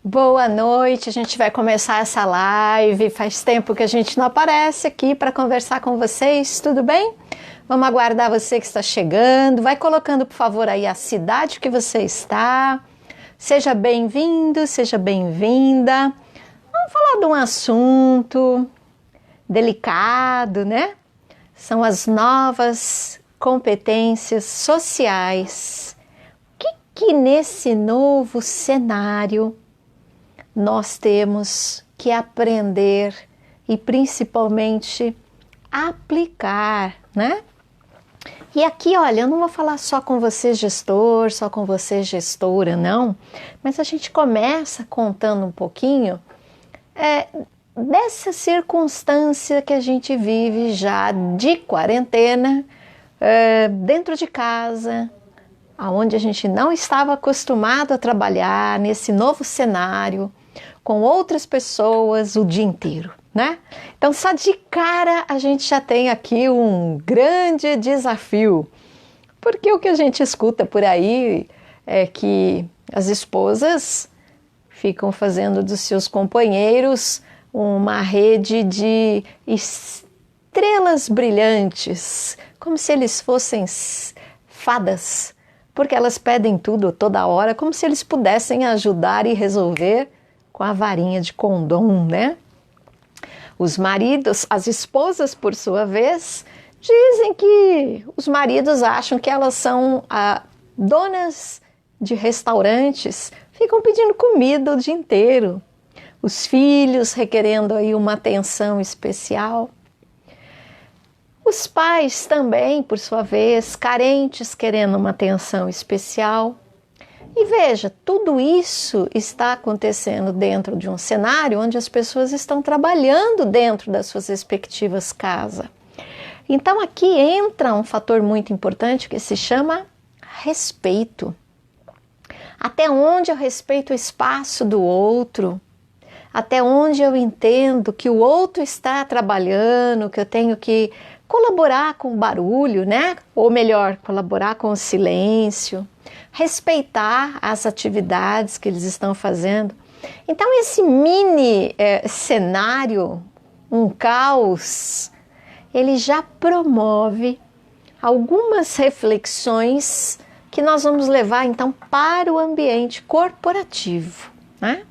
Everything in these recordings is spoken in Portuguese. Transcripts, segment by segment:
Boa noite, a gente vai começar essa live. Faz tempo que a gente não aparece aqui para conversar com vocês, tudo bem? Vamos aguardar você que está chegando. Vai colocando, por favor, aí a cidade que você está. Seja bem-vindo, seja bem-vinda. Vamos falar de um assunto delicado, né? São as novas competências sociais. O que nesse novo cenário nós temos que aprender e principalmente aplicar, né? E aqui, olha, eu não vou falar só com você gestor, só com você gestora, não, mas a gente começa contando um pouquinho dessa circunstância que a gente vive já de quarentena, dentro de casa, onde a gente não estava acostumado a trabalhar nesse novo cenário, com outras pessoas o dia inteiro, né? Então, só de cara a gente já tem aqui um grande desafio, porque o que a gente escuta por aí é que as esposas ficam fazendo dos seus companheiros uma rede de estrelas brilhantes, como se eles fossem fadas, porque elas pedem tudo toda hora, como se eles pudessem ajudar e resolver com a varinha de condom, né? Os maridos, as esposas, por sua vez, dizem que os maridos acham que elas são donas de restaurantes, ficam pedindo comida o dia inteiro. Os filhos requerendo aí uma atenção especial. Os pais também, por sua vez, carentes, querendo uma atenção especial. E veja, tudo isso está acontecendo dentro de um cenário onde as pessoas estão trabalhando dentro das suas respectivas casas. Então aqui entra um fator muito importante que se chama respeito. Até onde eu respeito o espaço do outro, até onde eu entendo que o outro está trabalhando, que eu tenho que colaborar com o barulho, né? Ou melhor, colaborar com o silêncio, respeitar as atividades que eles estão fazendo. Então esse mini cenário, um caos, ele já promove algumas reflexões que nós vamos levar então para o ambiente corporativo, né?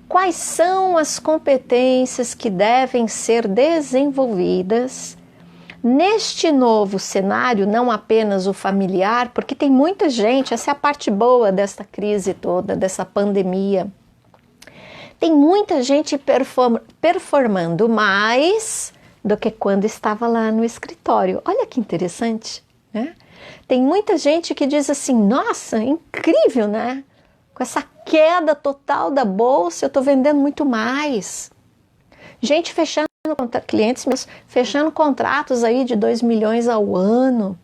Quais são as competências que devem ser desenvolvidas neste novo cenário, não apenas o familiar, porque tem muita gente, essa é a parte boa dessa crise toda, dessa pandemia. Tem muita gente performando mais do que quando estava lá no escritório. Olha que interessante, né? Tem muita gente que diz assim, nossa, incrível, né? Com essa queda total da bolsa, eu estou vendendo muito mais. Gente fechando, clientes meus, fechando contratos aí de 2 milhões ao ano.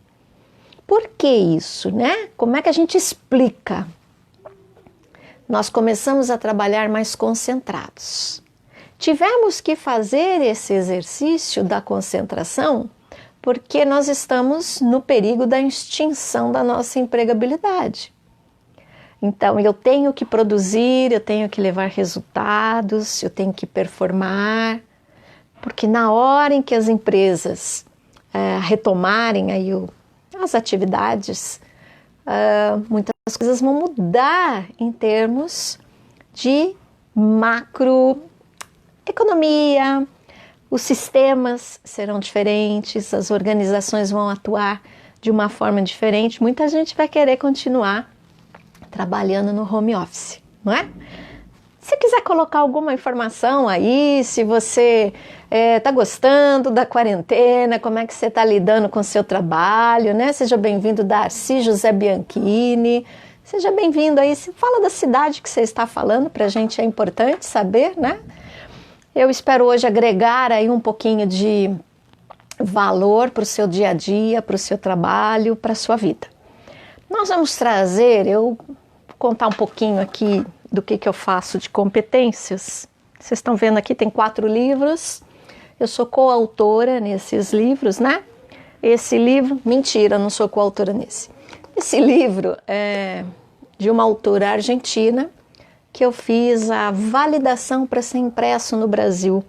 Por que isso, né? Como é que a gente explica? Nós começamos a trabalhar mais concentrados. Tivemos que fazer esse exercício da concentração porque nós estamos no perigo da extinção da nossa empregabilidade. Então, eu tenho que produzir, eu tenho que levar resultados, eu tenho que performar, porque na hora em que as empresas retomarem aí as atividades, muitas coisas vão mudar em termos de macroeconomia, os sistemas serão diferentes, as organizações vão atuar de uma forma diferente, muita gente vai querer continuar trabalhando no home office, não é? Se quiser colocar alguma informação aí, se você está gostando da quarentena, como é que você está lidando com o seu trabalho, né? Seja bem-vindo, Darcy José Bianchini, seja bem-vindo aí, fala da cidade que você está falando, para a gente é importante saber, né? Eu espero hoje agregar aí um pouquinho de valor para o seu dia a dia, para o seu trabalho, para a sua vida. Nós vamos trazer, eu vou contar um pouquinho aqui do que eu faço de competências. Vocês estão vendo aqui, tem 4 livros. Eu sou coautora nesses livros, né? Esse livro, mentira, não sou coautora nesse. Esse livro é de uma autora argentina, que eu fiz a validação para ser impresso no Brasil.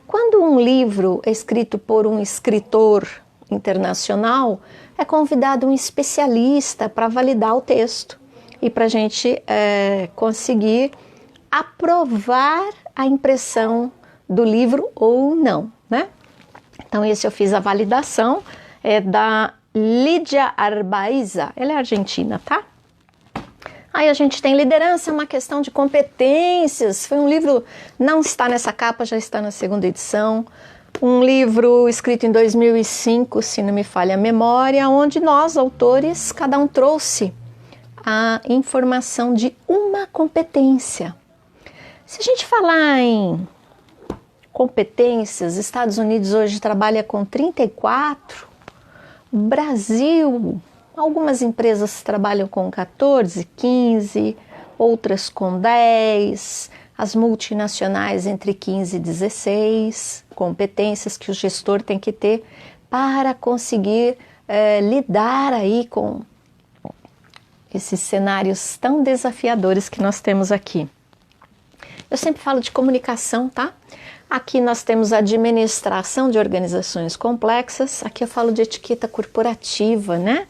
Quando um livro é escrito por um escritor internacional, é convidado um especialista para validar o texto e para a gente conseguir aprovar a impressão do livro ou não, né? Então esse eu fiz a validação, é da Lídia Arbaiza, ela é argentina, tá? Aí a gente tem liderança, uma questão de competências, foi um livro, não está nessa capa, já está na segunda edição, um livro escrito em 2005, se não me falha a memória, onde nós, autores, cada um trouxe a informação de uma competência. Se a gente falar em competências, Estados Unidos hoje trabalha com 34, Brasil, algumas empresas trabalham com 14, 15, outras com 10, as multinacionais entre 15 e 16, competências que o gestor tem que ter para conseguir lidar aí com esses cenários tão desafiadores que nós temos aqui. Eu sempre falo de comunicação, tá? Aqui nós temos administração de organizações complexas, aqui eu falo de etiqueta corporativa, né?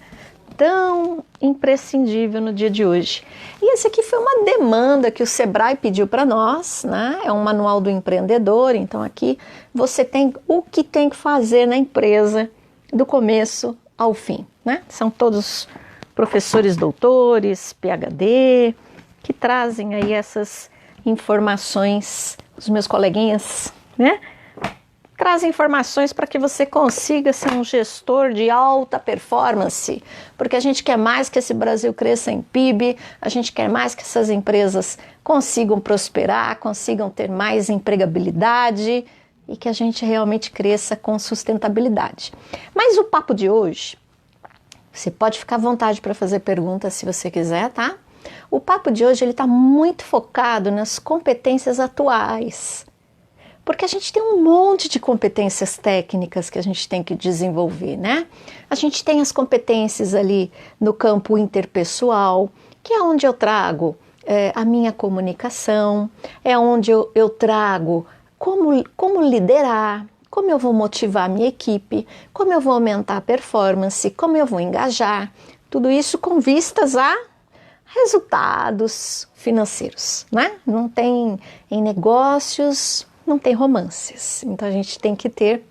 Tão imprescindível no dia de hoje. E esse aqui foi uma demanda que o Sebrae pediu para nós, né? É um manual do empreendedor, então aqui você tem o que tem que fazer na empresa do começo ao fim, né? São todos professores doutores, PhD, que trazem aí essas informações, os meus coleguinhas, né? Trazem informações para que você consiga ser um gestor de alta performance, porque a gente quer mais que esse Brasil cresça em PIB, a gente quer mais que essas empresas consigam prosperar, consigam ter mais empregabilidade e que a gente realmente cresça com sustentabilidade. Mas o papo de hoje, você pode ficar à vontade para fazer perguntas se você quiser, tá? O papo de hoje ele está muito focado nas competências atuais, porque a gente tem um monte de competências técnicas que a gente tem que desenvolver, né? A gente tem as competências ali no campo interpessoal, que é onde eu trago a minha comunicação, é onde eu trago como liderar, como eu vou motivar a minha equipe, como eu vou aumentar a performance, como eu vou engajar, tudo isso com vistas a resultados financeiros, né? Não tem em negócios, não tem romances. Então a gente tem que ter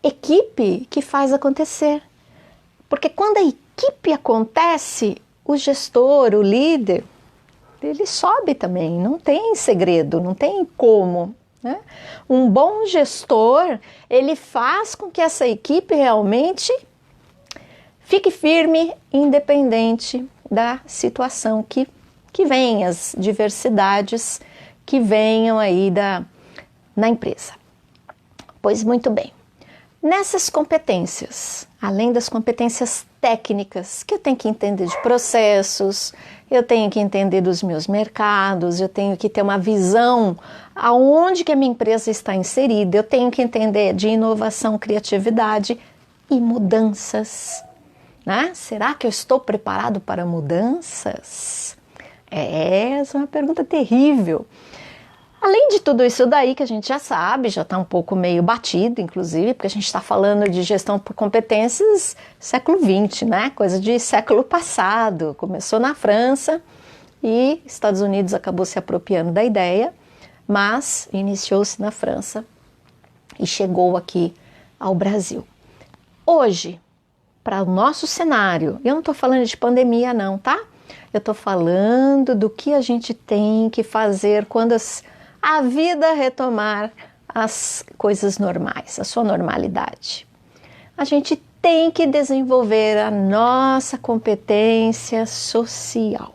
equipe que faz acontecer. Porque quando a equipe acontece, o gestor, o líder, ele sobe também, não tem segredo, não tem como, né? Um bom gestor, ele faz com que essa equipe realmente fique firme, independente da situação que vem, as diversidades que venham aí na empresa. Pois muito bem, nessas competências, além das competências técnicas, que eu tenho que entender de processos, eu tenho que entender dos meus mercados, eu tenho que ter uma visão aonde que a minha empresa está inserida, eu tenho que entender de inovação, criatividade e mudanças. Né? Será que eu estou preparado para mudanças? Essa é uma pergunta terrível. Além de tudo isso daí que a gente já sabe, já está um pouco meio batido, inclusive, porque a gente está falando de gestão por competências século XX, né? Coisa de século passado. Começou na França e Estados Unidos acabou se apropriando da ideia, mas iniciou-se na França e chegou aqui ao Brasil. Hoje, para o nosso cenário, eu não estou falando de pandemia não, tá? Eu estou falando do que a gente tem que fazer quando a vida retomar as coisas normais, a sua normalidade. A gente tem que desenvolver a nossa competência social,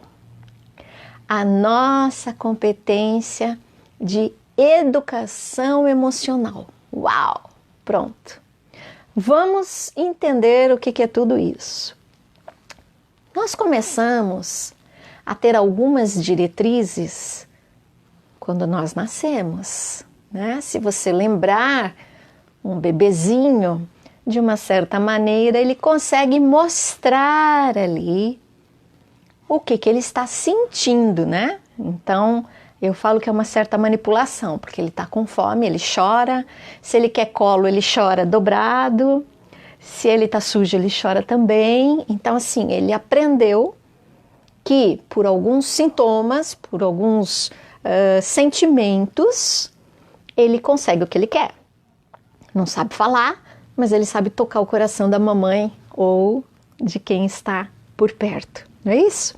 a nossa competência de educação emocional. Uau! Pronto. Vamos entender o que é tudo isso. Nós começamos a ter algumas diretrizes quando nós nascemos, né? Se você lembrar, um bebezinho, de uma certa maneira, ele consegue mostrar ali o que ele está sentindo, né? Então, eu falo que é uma certa manipulação, porque ele está com fome, ele chora. Se ele quer colo, ele chora dobrado. Se ele está sujo, ele chora também. Então, assim, ele aprendeu que por alguns sintomas, por alguns sentimentos, ele consegue o que ele quer. Não sabe falar, mas ele sabe tocar o coração da mamãe ou de quem está por perto, não é isso?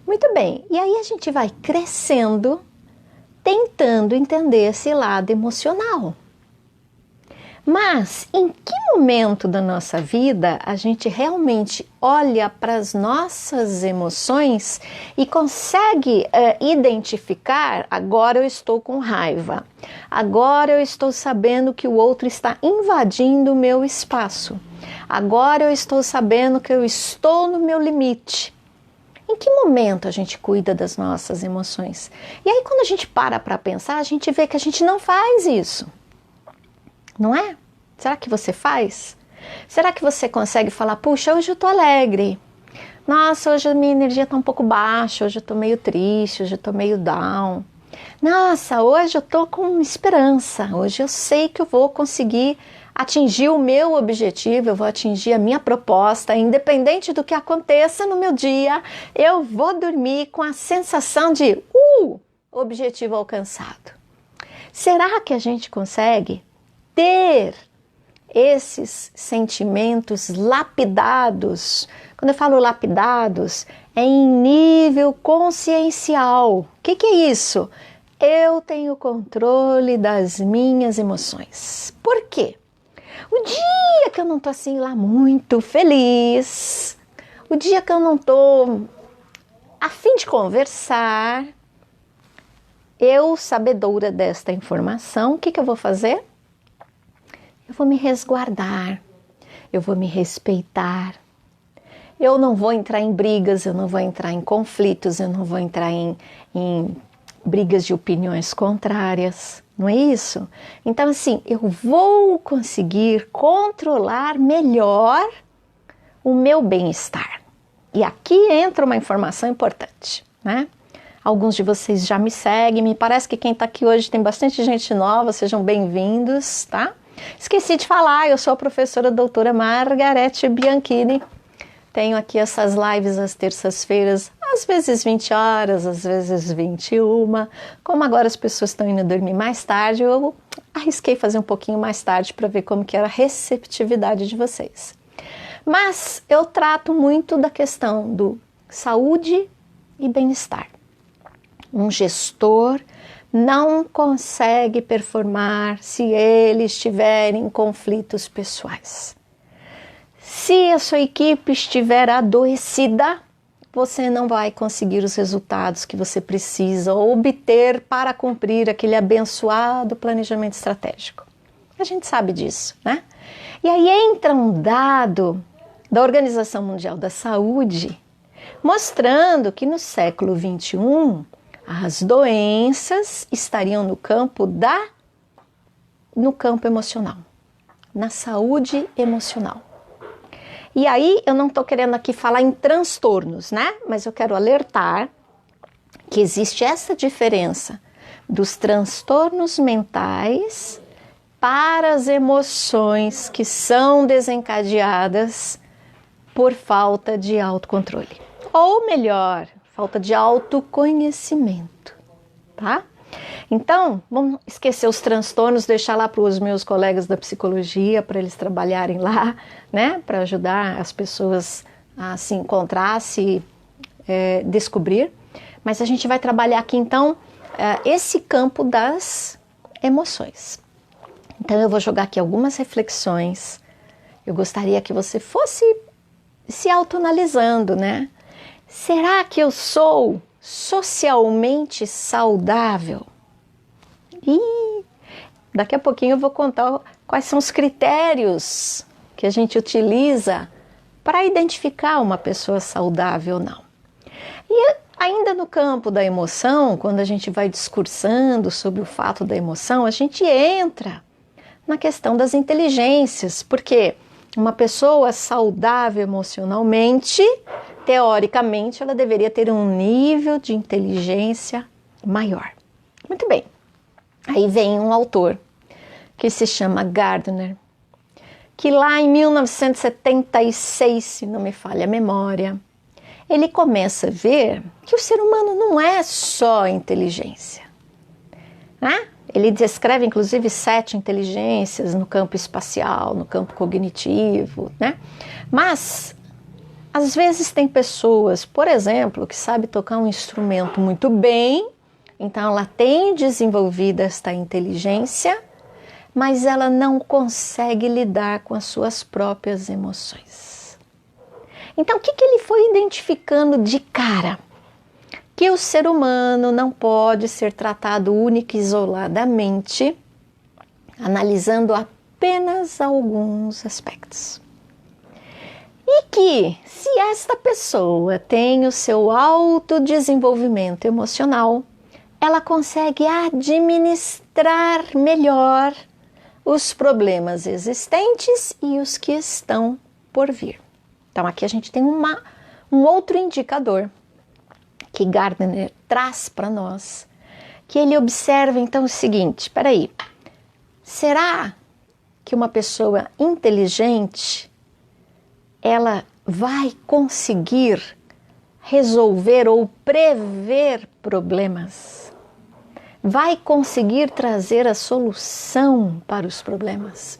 Muito bem, e aí a gente vai crescendo, tentando entender esse lado emocional. Mas em que momento da nossa vida a gente realmente olha para as nossas emoções e consegue identificar: agora eu estou com raiva, agora eu estou sabendo que o outro está invadindo o meu espaço, agora eu estou sabendo que eu estou no meu limite. Em que momento a gente cuida das nossas emoções? E aí quando a gente para pensar, a gente vê que a gente não faz isso. Não é? Será que você faz? Será que você consegue falar: puxa, hoje eu tô alegre. Nossa, hoje a minha energia tá um pouco baixa, hoje eu tô meio triste, hoje eu tô meio down. Nossa, hoje eu tô com esperança, hoje eu sei que eu vou conseguir atingir o meu objetivo, eu vou atingir a minha proposta, independente do que aconteça no meu dia, eu vou dormir com a sensação de objetivo alcançado. Será que a gente consegue ter esses sentimentos lapidados? Quando eu falo lapidados, é em nível consciencial. O que é isso? Eu tenho controle das minhas emoções. Por quê? O dia que eu não tô assim lá muito feliz, o dia que eu não tô a fim de conversar, eu, sabedora desta informação, o que eu vou fazer? Eu vou me resguardar, eu vou me respeitar, eu não vou entrar em brigas, eu não vou entrar em conflitos, eu não vou entrar em brigas de opiniões contrárias, não é isso? Então, assim, eu vou conseguir controlar melhor o meu bem-estar. E aqui entra uma informação importante, né? Alguns de vocês já me seguem, me parece que quem está aqui hoje tem bastante gente nova, sejam bem-vindos, tá? Esqueci de falar, eu sou a professora doutora Margarete Bianchini. Tenho aqui essas lives às terças-feiras, às vezes 20 horas, às vezes 21. Como agora as pessoas estão indo dormir mais tarde, eu arrisquei fazer um pouquinho mais tarde para ver como que era a receptividade de vocês. Mas eu trato muito da questão do saúde e bem-estar. Um gestor não consegue performar se ele estiver em conflitos pessoais. Se a sua equipe estiver adoecida, você não vai conseguir os resultados que você precisa obter para cumprir aquele abençoado planejamento estratégico. A gente sabe disso, né? E aí entra um dado da Organização Mundial da Saúde mostrando que no século XXI as doenças estariam no campo emocional, na saúde emocional. E aí eu não estou querendo aqui falar em transtornos, né? Mas eu quero alertar que existe essa diferença dos transtornos mentais para as emoções que são desencadeadas por falta de autocontrole. Ou melhor, falta de autoconhecimento, tá? Então, vamos esquecer os transtornos, deixar lá para os meus colegas da psicologia, para eles trabalharem lá, né? Para ajudar as pessoas a se encontrar, a se descobrir. Mas a gente vai trabalhar aqui, então, esse campo das emoções. Então, eu vou jogar aqui algumas reflexões. Eu gostaria que você fosse se autoanalisando, né? Será que eu sou socialmente saudável? E daqui a pouquinho eu vou contar quais são os critérios que a gente utiliza para identificar uma pessoa saudável ou não. E ainda no campo da emoção, quando a gente vai discursando sobre o fato da emoção, a gente entra na questão das inteligências, porque Uma pessoa saudável emocionalmente, teoricamente, ela deveria ter um nível de inteligência maior. Muito bem. Aí vem um autor que se chama Gardner, que lá em 1976, se não me falha a memória, ele começa a ver que o ser humano não é só inteligência, né? Ele descreve, inclusive, 7 inteligências no campo espacial, no campo cognitivo, né? Mas, às vezes tem pessoas, por exemplo, que sabem tocar um instrumento muito bem, então ela tem desenvolvida esta inteligência, mas ela não consegue lidar com as suas próprias emoções. Então, o que ele foi identificando de cara? Que o ser humano não pode ser tratado única e isoladamente, analisando apenas alguns aspectos. E que, se esta pessoa tem o seu autodesenvolvimento emocional, ela consegue administrar melhor os problemas existentes e os que estão por vir. Então, aqui a gente tem um outro indicador que Gardner traz para nós, que ele observa então o seguinte, espera aí, será que uma pessoa inteligente, ela vai conseguir resolver ou prever problemas? Vai conseguir trazer a solução para os problemas?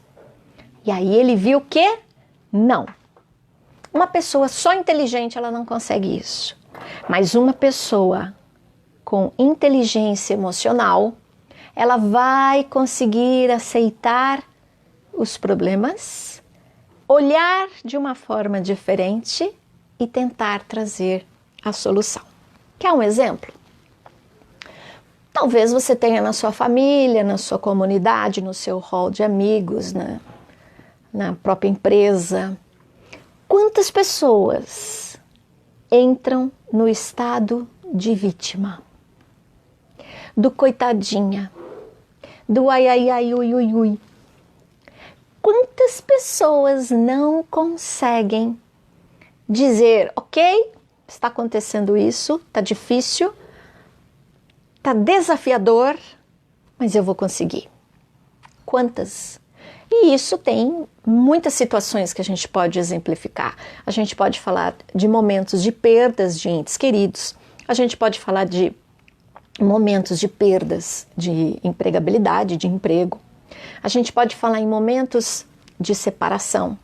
E aí ele viu que não. Uma pessoa só inteligente, ela não consegue isso. Mas uma pessoa com inteligência emocional, ela vai conseguir aceitar os problemas, olhar de uma forma diferente e tentar trazer a solução. Quer um exemplo? Talvez você tenha na sua família, na sua comunidade, no seu hall de amigos, na própria empresa. Quantas pessoas entram no estado de vítima? Do coitadinha, do ai, ai, ai, ui, ui, ui. Quantas pessoas não conseguem dizer, ok, está acontecendo isso, está difícil, está desafiador, mas eu vou conseguir. Quantas? E isso tem muitas situações que a gente pode exemplificar. A gente pode falar de momentos de perdas de entes queridos, a gente pode falar de momentos de perdas de empregabilidade, de emprego. A gente pode falar em momentos de separação,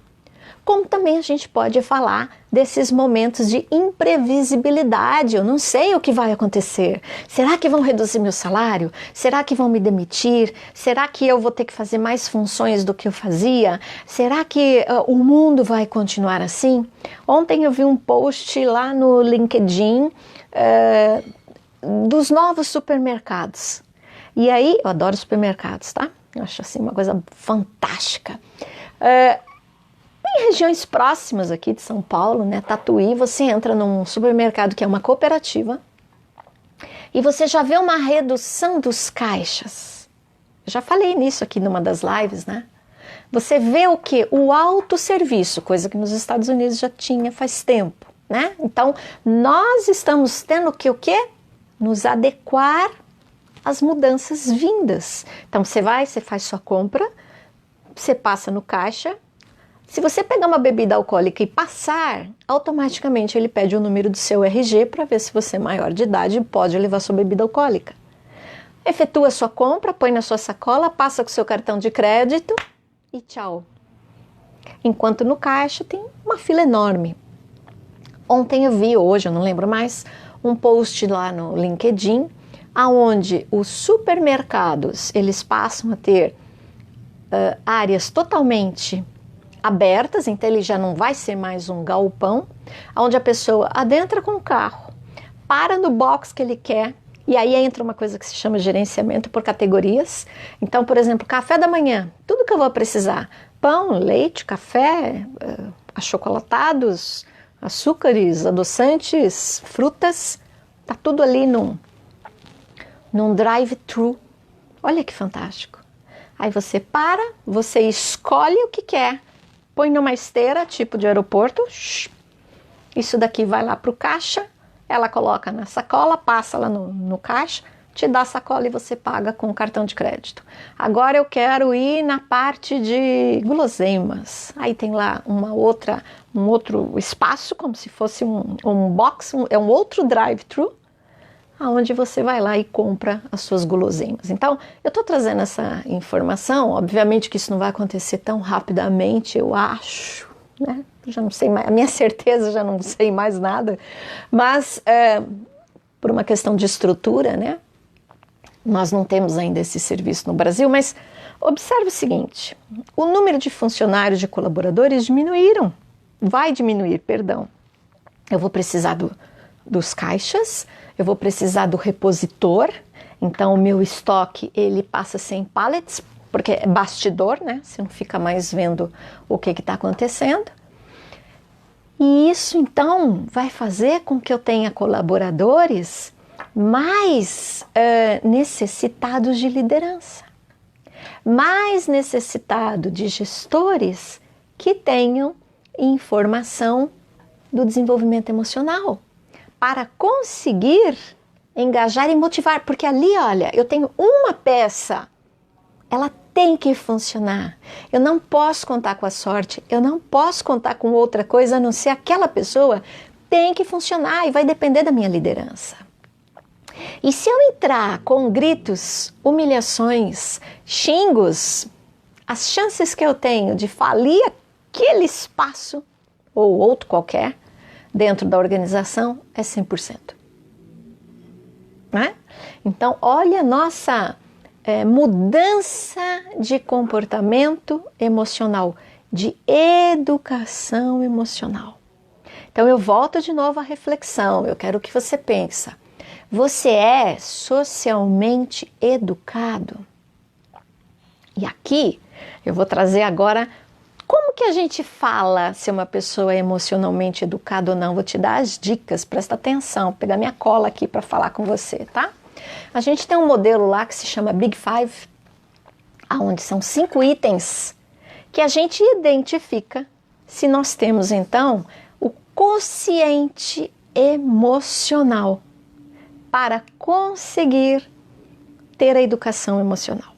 como também a gente pode falar desses momentos de imprevisibilidade. Eu não sei o que vai acontecer. Será que vão reduzir meu salário? Será que vão me demitir? Será que eu vou ter que fazer mais funções do que eu fazia? Será que o mundo vai continuar assim? Ontem eu vi um post lá no LinkedIn dos novos supermercados. E aí, eu adoro supermercados, tá? Eu acho assim uma coisa fantástica. Em regiões próximas aqui de São Paulo, né, Tatuí, você entra num supermercado que é uma cooperativa e você já vê uma redução dos caixas. Eu já falei nisso aqui numa das lives, né? Você vê o quê? O autosserviço, coisa que nos Estados Unidos já tinha faz tempo, né? Então, nós estamos tendo que o quê? Nos adequar às mudanças vindas. Então, você faz sua compra, você passa no caixa. Se você pegar uma bebida alcoólica e passar, automaticamente ele pede o número do seu RG para ver se você é maior de idade e pode levar sua bebida alcoólica. Efetua sua compra, põe na sua sacola, passa com o seu cartão de crédito e tchau. Enquanto no caixa tem uma fila enorme. Ontem eu vi, hoje eu não lembro mais, um post lá no LinkedIn, aonde os supermercados eles passam a ter áreas totalmente abertas, então ele já não vai ser mais um galpão, onde a pessoa adentra com o carro, para no box que ele quer, e aí entra uma coisa que se chama gerenciamento por categorias. Então, por exemplo, café da manhã, tudo que eu vou precisar, pão, leite, café, achocolatados, açúcares, adoçantes, frutas, tá tudo ali num drive-thru. Olha que fantástico. Aí você para, você escolhe o que quer, põe numa esteira, tipo de aeroporto. Isso daqui vai lá para o caixa, ela coloca na sacola, passa lá no caixa, te dá a sacola e você paga com o cartão de crédito. Agora eu quero ir na parte de guloseimas. Aí tem lá um outro espaço, como se fosse um box, é um outro drive-thru, onde você vai lá e compra as suas guloseimas. Então, eu estou trazendo essa informação, obviamente que isso não vai acontecer tão rapidamente, eu acho, né? Já não sei mais, a minha certeza, já não sei mais nada, mas por uma questão de estrutura, né? Nós não temos ainda esse serviço no Brasil, mas observe o seguinte, o número de funcionários, de colaboradores vai diminuir, perdão. Eu vou precisar dos caixas, eu vou precisar do repositor, então o meu estoque ele passa a ser em pallets, porque é bastidor, né? Você não fica mais vendo o que está acontecendo. E isso então vai fazer com que eu tenha colaboradores mais necessitados de liderança, mais necessitados de gestores que tenham informação do desenvolvimento emocional, para conseguir engajar e motivar, porque ali, olha, eu tenho uma peça, ela tem que funcionar. Eu não posso contar com a sorte, eu não posso contar com outra coisa a não ser aquela pessoa tem que funcionar e vai depender da minha liderança. E se eu entrar com gritos, humilhações, xingos, as chances que eu tenho de falir aquele espaço ou outro qualquer dentro da organização é 100%. Né? Então, olha a nossa mudança de comportamento emocional, de educação emocional. Então, eu volto de novo à reflexão, eu quero que você pense. Você é socialmente educado? E aqui eu vou trazer agora como que a gente fala se uma pessoa é emocionalmente educada ou não. Vou te dar as dicas, presta atenção, vou pegar minha cola aqui para falar com você, tá? A gente tem um modelo lá que se chama Big Five, onde são 5 itens que a gente identifica se nós temos então o quociente emocional para conseguir ter a educação emocional.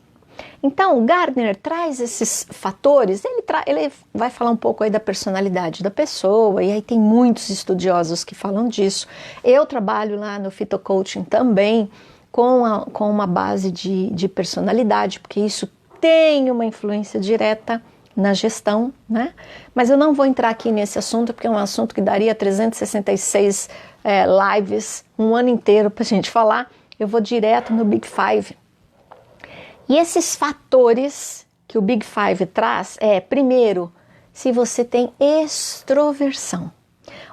Então, o Gardner traz esses fatores, ele vai falar um pouco aí da personalidade da pessoa, e aí tem muitos estudiosos que falam disso. Eu trabalho lá no Fito Coaching também com uma base de personalidade, porque isso tem uma influência direta na gestão, né? Mas eu não vou entrar aqui nesse assunto, porque é um assunto que daria 366 lives, um ano inteiro para a gente falar. Eu vou direto no Big Five. E esses fatores que o Big Five traz primeiro, se você tem extroversão.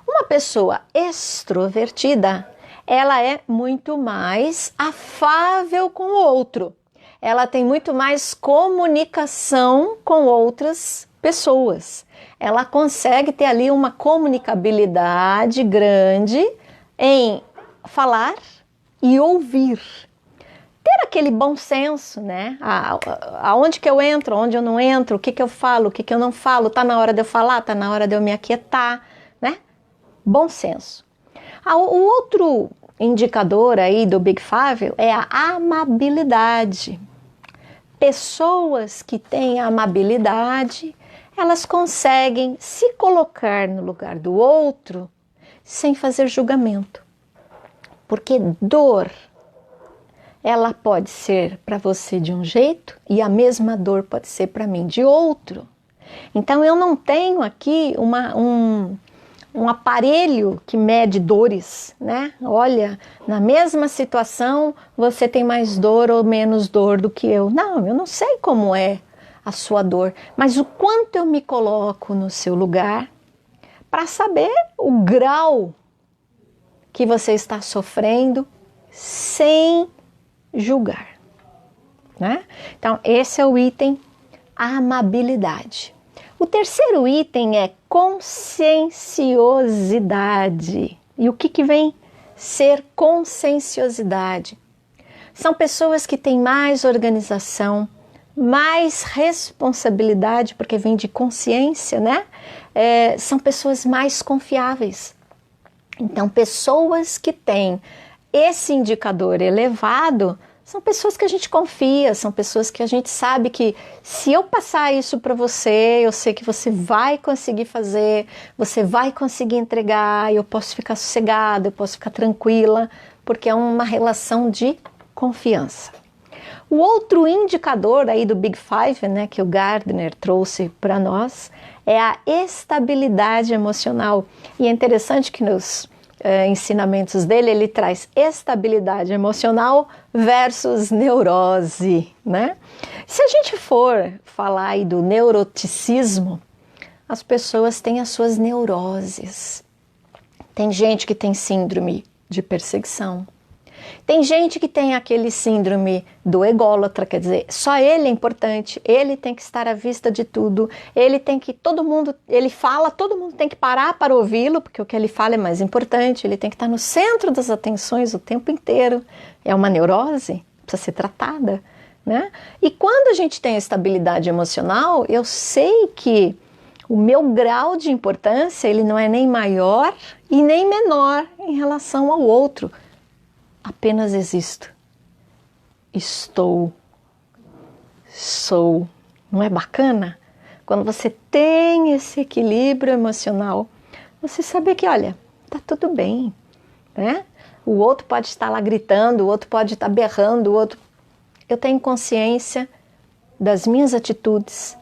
Uma pessoa extrovertida, ela é muito mais afável com o outro. Ela tem muito mais comunicação com outras pessoas. Ela consegue ter ali uma comunicabilidade grande em falar e ouvir. Ter aquele bom senso, né? Aonde que eu entro, onde eu não entro, o que eu falo, o que eu não falo, tá na hora de eu falar, tá na hora de eu me aquietar, né? Bom senso. O outro indicador aí do Big Five é a amabilidade. Pessoas que têm amabilidade, elas conseguem se colocar no lugar do outro sem fazer julgamento. Porque dor, ela pode ser para você de um jeito e a mesma dor pode ser para mim de outro. Então eu não tenho aqui um aparelho que mede dores, né? Olha, na mesma situação você tem mais dor ou menos dor do que eu. Não, eu não sei como é a sua dor, mas o quanto eu me coloco no seu lugar para saber o grau que você está sofrendo sem julgar, né? Então, esse é o item amabilidade. O terceiro item é conscienciosidade. E o que vem ser conscienciosidade? São pessoas que têm mais organização mais responsabilidade, porque vem de consciência, né? São pessoas mais confiáveis. Então, pessoas que têm esse indicador elevado são pessoas que a gente confia, são pessoas que a gente sabe que se eu passar isso para você, eu sei que você vai conseguir fazer, você vai conseguir entregar, eu posso ficar sossegada, eu posso ficar tranquila, porque é uma relação de confiança. O outro indicador aí do Big Five, né, que o Gardner trouxe para nós, é a estabilidade emocional. E é interessante que nos ensinamentos dele, ele traz estabilidade emocional versus neurose, né? Se a gente for falar aí do neuroticismo, as pessoas têm as suas neuroses. Tem gente que tem síndrome de perseguição. Tem gente que tem aquele síndrome do ególatra, quer dizer, só ele é importante, ele tem que estar à vista de tudo, ele tem que, todo mundo, ele fala, todo mundo tem que parar para ouvi-lo, porque o que ele fala é mais importante, ele tem que estar no centro das atenções o tempo inteiro. É uma neurose, precisa ser tratada, né? E quando a gente tem a estabilidade emocional, eu sei que o meu grau de importância, ele não é nem maior e nem menor em relação ao outro. Apenas existo, estou, sou. Não é bacana? Quando você tem esse equilíbrio emocional, você sabe que, olha, tá tudo bem, né? O outro pode estar lá gritando, o outro pode estar berrando, o outro... Eu tenho consciência das minhas atitudes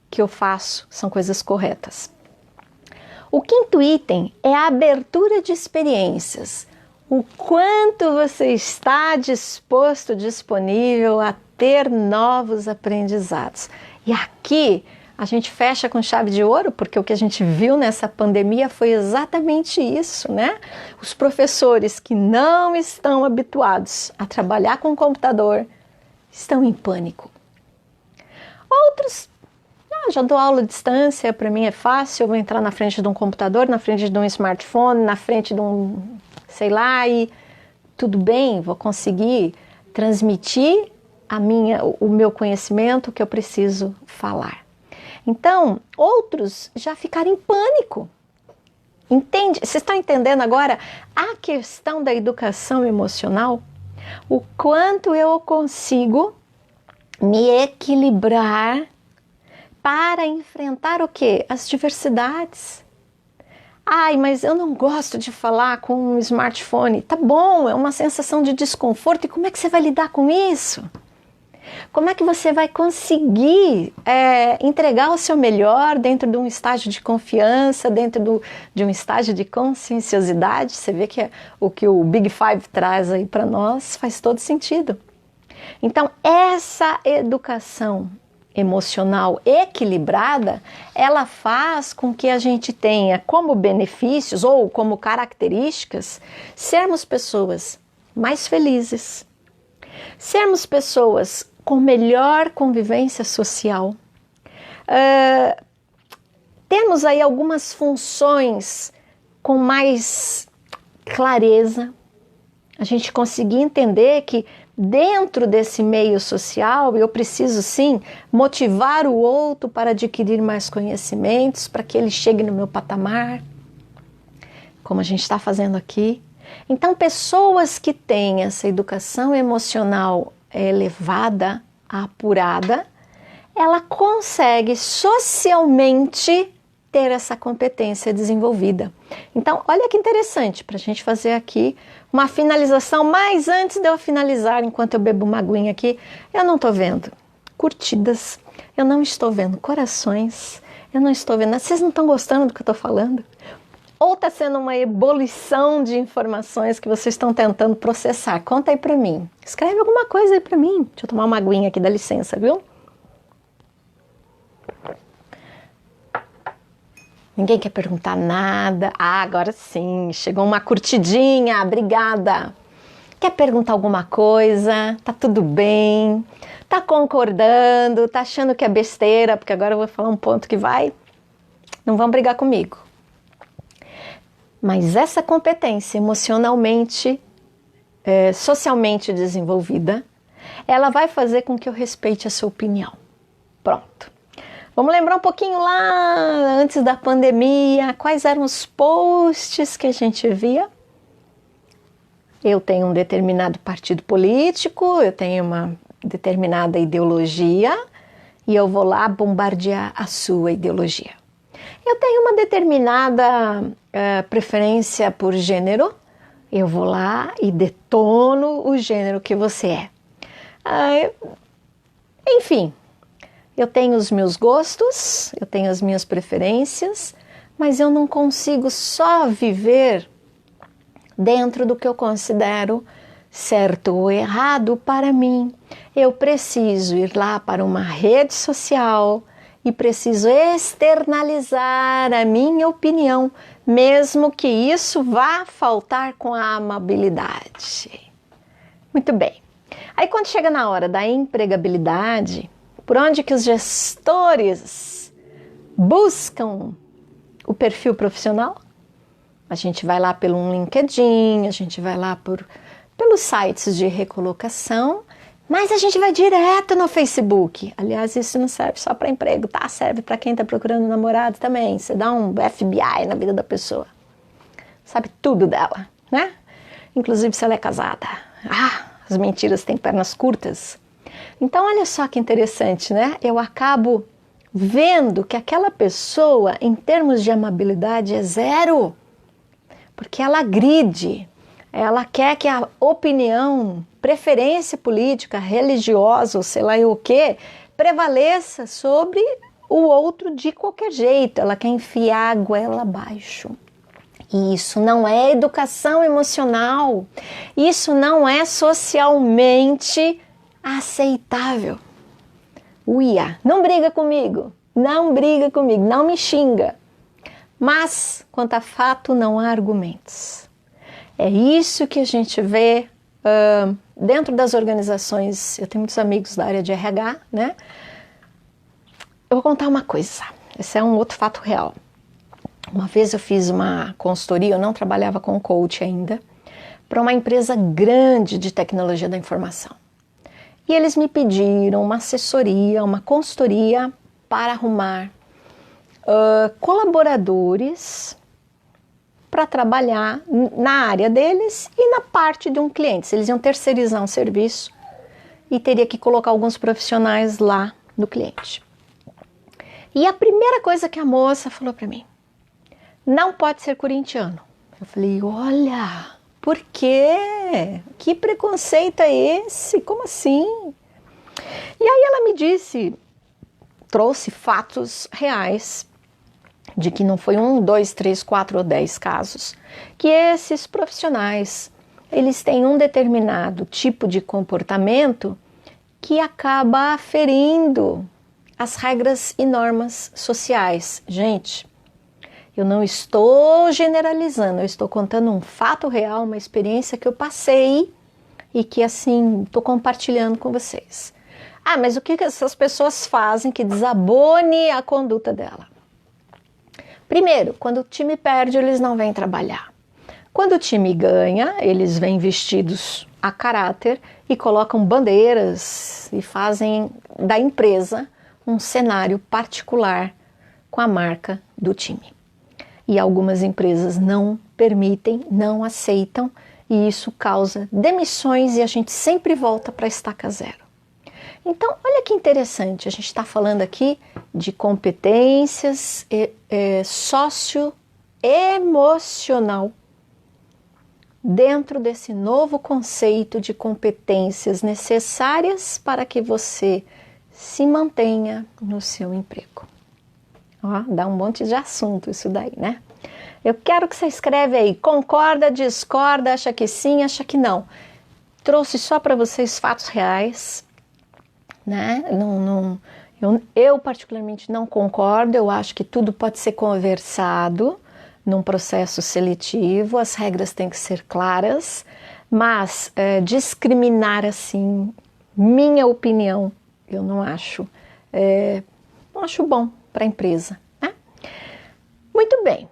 que eu faço, são coisas corretas. O quinto item é a abertura de experiências. O quanto você está disposto, disponível a ter novos aprendizados. E aqui a gente fecha com chave de ouro, porque o que a gente viu nessa pandemia foi exatamente isso, né? Os professores que não estão habituados a trabalhar com o computador estão em pânico. Outros, já dou aula à distância, para mim é fácil, eu vou entrar na frente de um computador, na frente de um smartphone, na frente de um... sei lá, e tudo bem, vou conseguir transmitir o meu conhecimento, o que eu preciso falar. Então, outros já ficaram em pânico. Entende? Vocês estão entendendo agora a questão da educação emocional? O quanto eu consigo me equilibrar para enfrentar o quê? As diversidades. Ai, mas eu não gosto de falar com um smartphone. Tá bom, é uma sensação de desconforto. E como é que você vai lidar com isso? Como é que você vai conseguir entregar o seu melhor dentro de um estágio de confiança, dentro de um estágio de conscienciosidade? Você vê que o que o Big Five traz aí para nós faz todo sentido. Então, essa educação emocional equilibrada, ela faz com que a gente tenha como benefícios ou como características sermos pessoas mais felizes, sermos pessoas com melhor convivência social, temos aí algumas funções com mais clareza, a gente conseguir entender que dentro desse meio social, eu preciso sim motivar o outro para adquirir mais conhecimentos, para que ele chegue no meu patamar, como a gente está fazendo aqui. Então, pessoas que têm essa educação emocional elevada, apurada, ela consegue socialmente ter essa competência desenvolvida. Então, olha que interessante para a gente fazer aqui uma finalização, mas antes de eu finalizar, enquanto eu bebo uma aguinha aqui, eu não estou vendo curtidas, eu não estou vendo corações, eu não estou vendo... Vocês não estão gostando do que eu estou falando? Ou está sendo uma ebulição de informações que vocês estão tentando processar? Conta aí para mim. Escreve alguma coisa aí para mim. Deixa eu tomar uma aguinha aqui, dá licença, viu? Ninguém quer perguntar nada. Ah, agora sim, chegou uma curtidinha, obrigada. Quer perguntar alguma coisa? Tá tudo bem? Tá concordando? Tá achando que é besteira? Porque agora eu vou falar um ponto que vai... Não vão brigar comigo. Mas essa competência emocionalmente, socialmente desenvolvida, ela vai fazer com que eu respeite a sua opinião. Pronto. Vamos lembrar um pouquinho lá, antes da pandemia, quais eram os posts que a gente via? Eu tenho um determinado partido político, eu tenho uma determinada ideologia e eu vou lá bombardear a sua ideologia. Eu tenho uma determinada preferência por gênero, eu vou lá e detono o gênero que você é. Enfim, eu tenho os meus gostos, eu tenho as minhas preferências, mas eu não consigo só viver dentro do que eu considero certo ou errado para mim. Eu preciso ir lá para uma rede social e preciso externalizar a minha opinião, mesmo que isso vá faltar com a amabilidade. Muito bem. Aí quando chega na hora da empregabilidade, por onde que os gestores buscam o perfil profissional? A gente vai lá pelo LinkedIn, a gente vai lá pelos sites de recolocação, mas a gente vai direto no Facebook. Aliás, isso não serve só para emprego, tá? Serve para quem está procurando namorado também. Você dá um FBI na vida da pessoa. Sabe tudo dela, né? Inclusive se ela é casada. As mentiras têm pernas curtas. Então, olha só que interessante, né? Eu acabo vendo que aquela pessoa, em termos de amabilidade, é zero. Porque ela agride, ela quer que a opinião, preferência política, religiosa, ou sei lá o que, prevaleça sobre o outro de qualquer jeito. Ela quer enfiar a goela abaixo. E isso não é educação emocional. Isso não é socialmente aceitável. Uia, não briga comigo, não me xinga. Mas, quanto a fato, não há argumentos. É isso que a gente vê dentro das organizações. Eu tenho muitos amigos da área de RH, né? Eu vou contar uma coisa, esse é um outro fato real. Uma vez eu fiz uma consultoria, eu não trabalhava com coach ainda, para uma empresa grande de tecnologia da informação. E eles me pediram uma assessoria, uma consultoria para arrumar colaboradores para trabalhar na área deles e na parte de um cliente. Eles iam terceirizar um serviço e teria que colocar alguns profissionais lá no cliente. E a primeira coisa que a moça falou para mim: não pode ser corintiano. Eu falei: olha, por quê? Que preconceito é esse? Como assim? E aí ela me disse, trouxe fatos reais, de que não foi 1, 2, 3, 4 ou 10 casos, que esses profissionais, eles têm um determinado tipo de comportamento que acaba ferindo as regras e normas sociais. Gente, eu não estou generalizando, eu estou contando um fato real, uma experiência que eu passei e que, assim, estou compartilhando com vocês. Mas o que essas pessoas fazem que desabone a conduta dela? Primeiro, quando o time perde, eles não vêm trabalhar. Quando o time ganha, eles vêm vestidos a caráter e colocam bandeiras e fazem da empresa um cenário particular com a marca do time. E algumas empresas não permitem, não aceitam, e isso causa demissões e a gente sempre volta para a estaca zero. Então, olha que interessante, a gente está falando aqui de competências socioemocional dentro desse novo conceito de competências necessárias para que você se mantenha no seu emprego. Ó, dá um monte de assunto isso daí, né? Eu quero que você escreve aí, concorda, discorda, acha que sim, acha que não. Trouxe só para vocês fatos reais, né? Eu particularmente não concordo, eu acho que tudo pode ser conversado num processo seletivo, as regras têm que ser claras, mas discriminar assim, minha opinião, eu não acho bom para a empresa, né? Muito bem,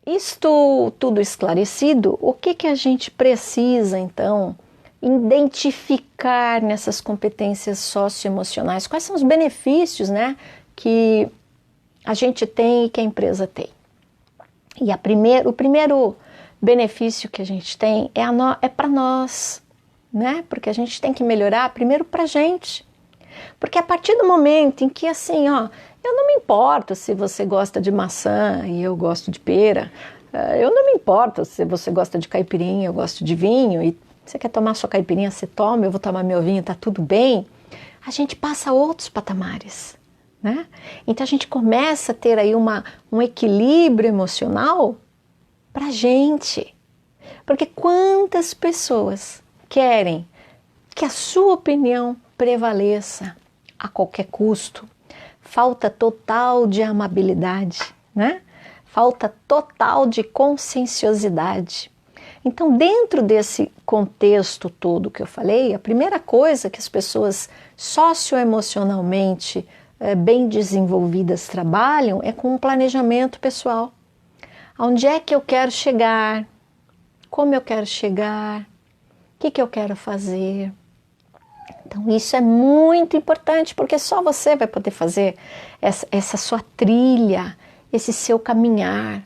isto tudo esclarecido, o que a gente precisa então identificar nessas competências socioemocionais quais são os benefícios, né, que a gente tem e que a empresa tem. E o primeiro benefício que a gente tem é para nós, né? Porque a gente tem que melhorar primeiro para a gente. Porque a partir do momento em que assim, ó, eu não me importo se você gosta de maçã e eu gosto de pera, eu não me importo se você gosta de caipirinha, eu gosto de vinho, e você quer tomar sua caipirinha, você toma, eu vou tomar meu vinho, tá tudo bem. A gente passa a outros patamares, né? Então a gente começa a ter aí um equilíbrio emocional pra gente. Porque quantas pessoas querem que a sua opinião prevaleça a qualquer custo? Falta total de amabilidade, né? Falta total de conscienciosidade. Então, dentro desse contexto todo que eu falei, a primeira coisa que as pessoas socioemocionalmente bem desenvolvidas trabalham é com um planejamento pessoal. Onde é que eu quero chegar? Como eu quero chegar? O que eu quero fazer? Então isso é muito importante, porque só você vai poder fazer essa sua trilha, esse seu caminhar.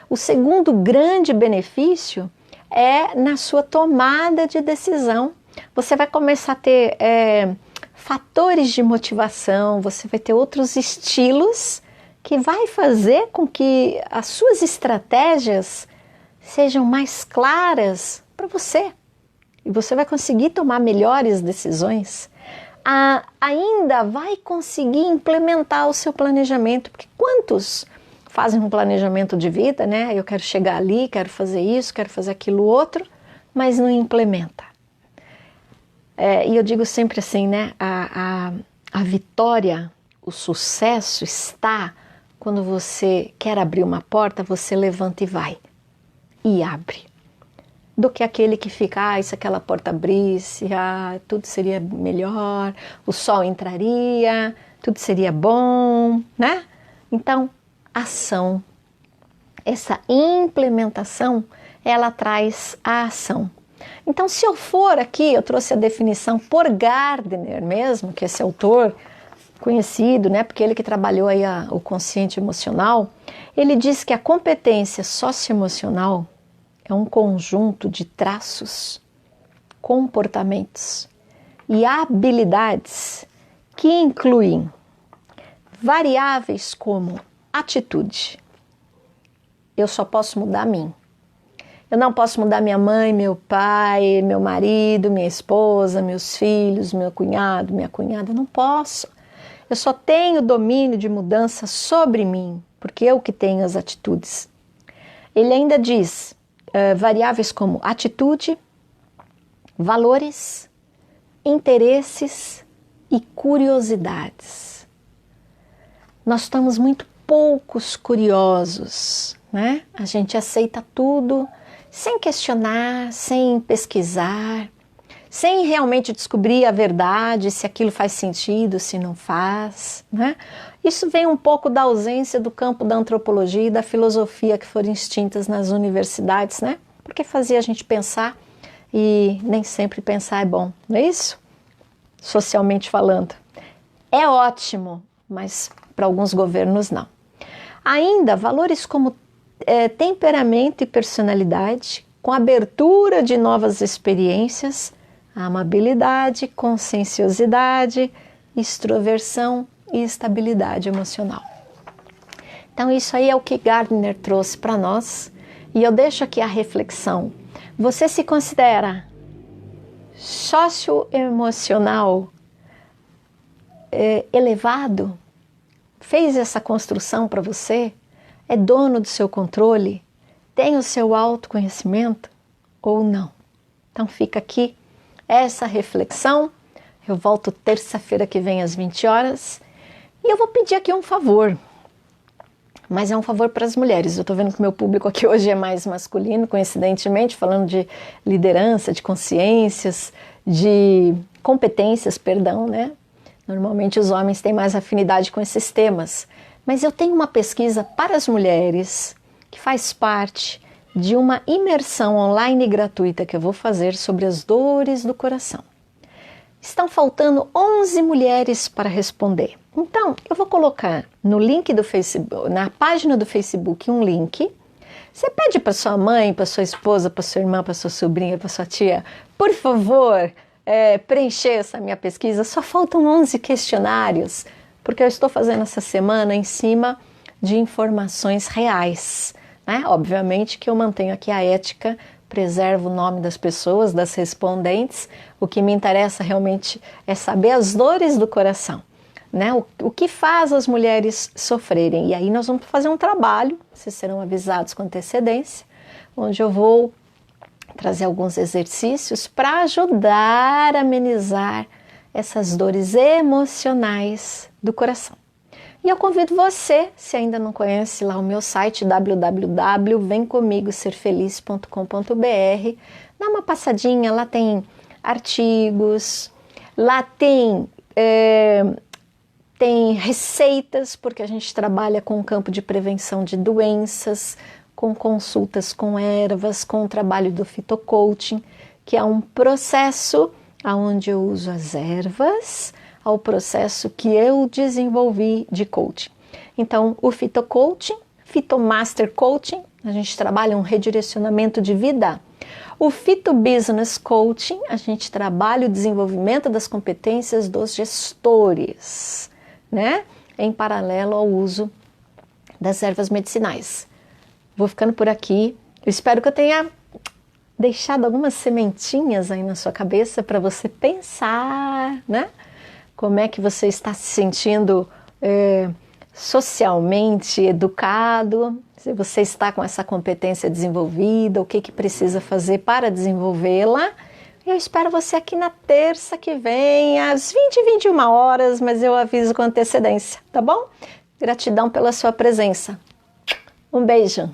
O segundo grande benefício é na sua tomada de decisão. Você vai começar a ter fatores de motivação, você vai ter outros estilos que vai fazer com que as suas estratégias sejam mais claras para você. E você vai conseguir tomar melhores decisões. Ainda vai conseguir implementar o seu planejamento, porque quantos fazem um planejamento de vida, né? Eu quero chegar ali, quero fazer isso, quero fazer aquilo outro, mas não implementa. E eu digo sempre assim, né? A vitória, o sucesso está quando você quer abrir uma porta, você levanta e vai. E abre. Do que aquele que fica, se aquela porta abrisse, tudo seria melhor, o sol entraria, tudo seria bom, né? Então, ação. Essa implementação, ela traz a ação. Então, se eu for aqui, eu trouxe a definição por Gardner mesmo, que é esse autor conhecido, né? Porque ele que trabalhou aí o consciente emocional, ele diz que a competência socioemocional é um conjunto de traços, comportamentos e habilidades que incluem variáveis como atitude. Eu só posso mudar a mim. Eu não posso mudar minha mãe, meu pai, meu marido, minha esposa, meus filhos, meu cunhado, minha cunhada. Eu não posso. Eu só tenho domínio de mudança sobre mim, porque eu que tenho as atitudes. Ele ainda diz variáveis como atitude, valores, interesses e curiosidades. Nós estamos muito poucos curiosos, né? A gente aceita tudo sem questionar, sem pesquisar, sem realmente descobrir a verdade, se aquilo faz sentido, se não faz, né? Isso vem um pouco da ausência do campo da antropologia e da filosofia que foram extintas nas universidades, né? Porque fazia a gente pensar e nem sempre pensar é bom, não é isso? Socialmente falando. É ótimo, mas para alguns governos não. Ainda, valores como temperamento e personalidade, com abertura de novas experiências, amabilidade, conscienciosidade, extroversão e estabilidade emocional. Então isso aí é o que Gardner trouxe para nós, e eu deixo aqui a reflexão. Você se considera socioemocional elevado? Fez essa construção para você? É dono do seu controle? Tem o seu autoconhecimento ou não? Então fica aqui essa reflexão. Eu volto terça-feira que vem às 20 horas e eu vou pedir aqui um favor, mas é um favor para as mulheres. Eu estou vendo que o meu público aqui hoje é mais masculino, coincidentemente, falando de liderança, de consciências, de competências, perdão, né? Normalmente os homens têm mais afinidade com esses temas, mas eu tenho uma pesquisa para as mulheres que faz parte de uma imersão online gratuita que eu vou fazer sobre as dores do coração. Estão faltando 11 mulheres para responder. Então, eu vou colocar no link do Facebook, na página do Facebook, um link. Você pede para sua mãe, para sua esposa, para sua irmã, para sua sobrinha, para sua tia, por favor, preencher essa minha pesquisa. Só faltam 11 questionários, porque eu estou fazendo essa semana em cima de informações reais, né? Obviamente que eu mantenho aqui a ética, preservo o nome das pessoas, das respondentes. O que me interessa realmente é saber as dores do coração, né? O que faz as mulheres sofrerem. E aí nós vamos fazer um trabalho, vocês serão avisados com antecedência, onde eu vou trazer alguns exercícios para ajudar a amenizar essas dores emocionais do coração. E eu convido você, se ainda não conhece lá o meu site www.vemcomigoserfeliz.com.br, dá uma passadinha, lá tem artigos, lá tem receitas, porque a gente trabalha com o campo de prevenção de doenças, com consultas com ervas, com o trabalho do fitocoaching, que é um processo onde eu uso as ervas ao processo que eu desenvolvi de coaching. Então, o fitocoaching, Fitomaster Coaching, a gente trabalha um redirecionamento de vida. O Fitobusiness Coaching, a gente trabalha o desenvolvimento das competências dos gestores, né? Em paralelo ao uso das ervas medicinais. Vou ficando por aqui. Eu espero que eu tenha deixado algumas sementinhas aí na sua cabeça para você pensar, né? Como é que você está se sentindo socialmente educado, se você está com essa competência desenvolvida, o que precisa fazer para desenvolvê-la. Eu espero você aqui na terça que vem, às 20 e 21 horas, mas eu aviso com antecedência, tá bom? Gratidão pela sua presença. Um beijo.